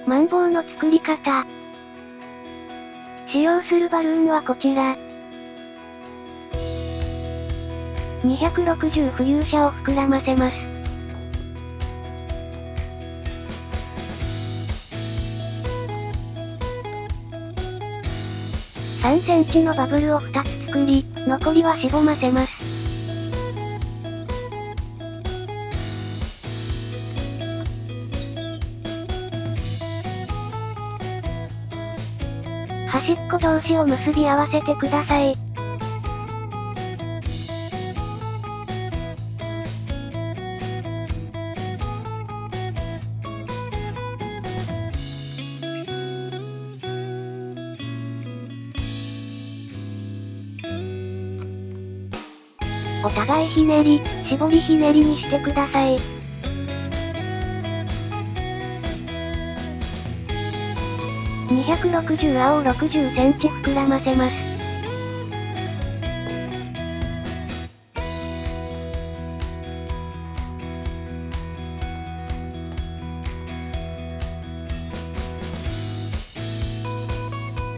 マンボウの作り方。使用するバルーンはこちら。260浮遊車を膨らませます。3センチのバブルを2つ作り、残りはしぼませます。端っこ同士を結び合わせてください。お互いひねり、絞りひねりにしてください。260青を60センチ膨らませます。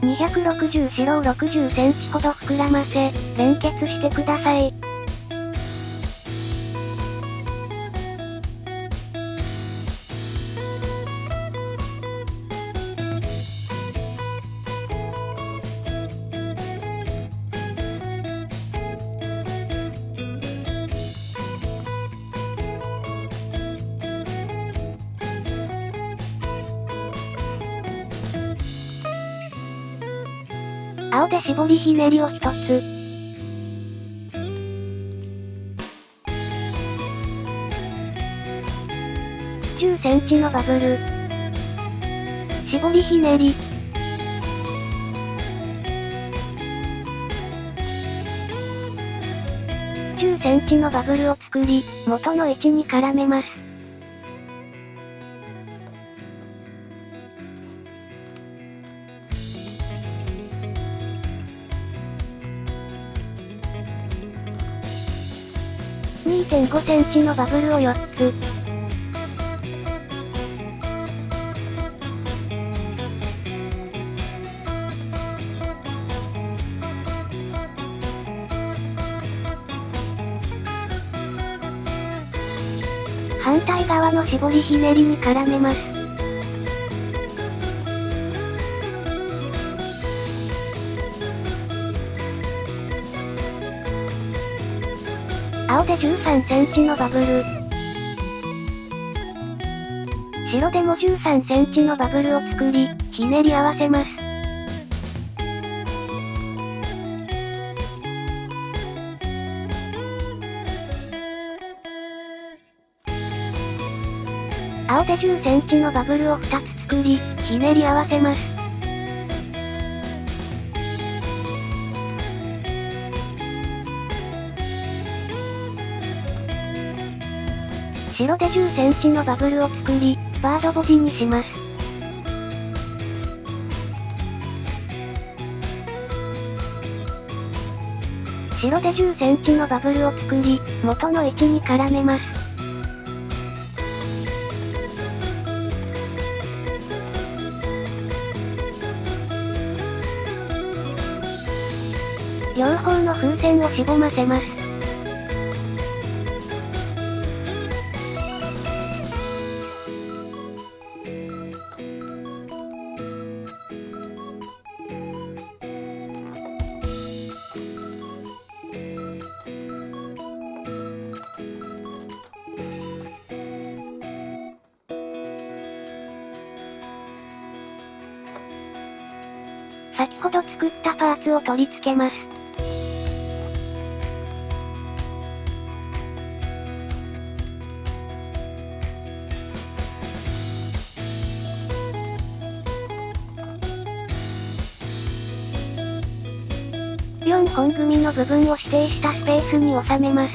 260白を60センチほど膨らませ、連結してください。青で絞りひねりを1つ。10センチのバブル。絞りひねり。10センチのバブルを作り、元の位置に絡めます。2.5 センチのバブルを4つ。反対側の絞りひねりに絡めます。青で13センチのバブル。白でも13センチのバブルを作り、ひねり合わせます。青で10センチのバブルを2つ作り、ひねり合わせます。白で10センチのバブルを作り、バードボディにします。白で10センチのバブルを作り、元の位置に絡めます。両方の風船をしぼませます。先ほど作ったパーツを取り付けます。4本組の部分を指定したスペースに収めます。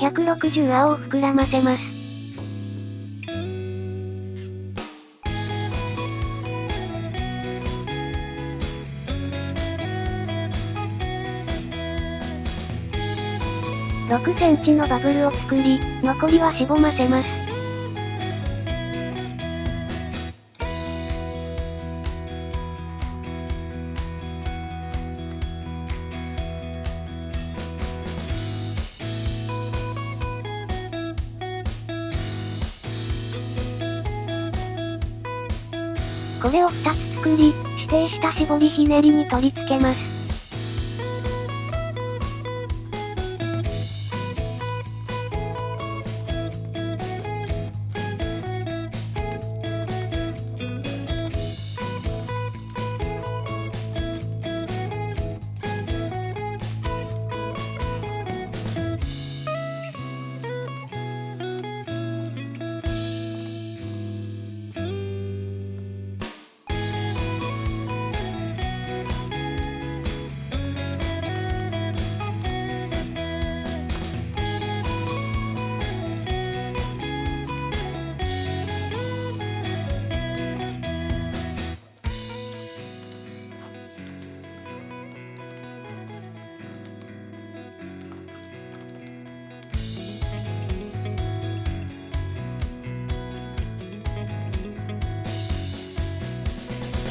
160青を膨らませます。6センチのバブルを作り、残りはしぼませます。これを2つ作り、指定した絞りひねりに取り付けます。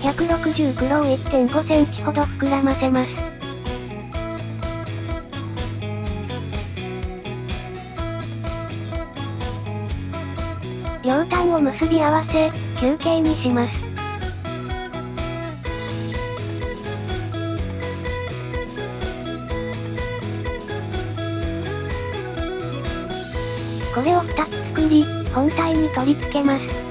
160黒を 1.5 センチほど膨らませます。両端を結び合わせ、球形にします。これを2つ作り、本体に取り付けます。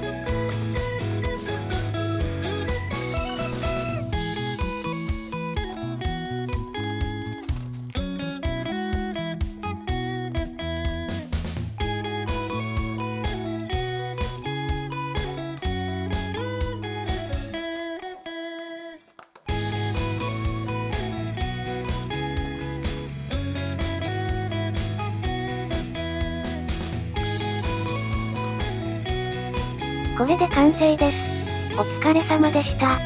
これで完成です。お疲れ様でした。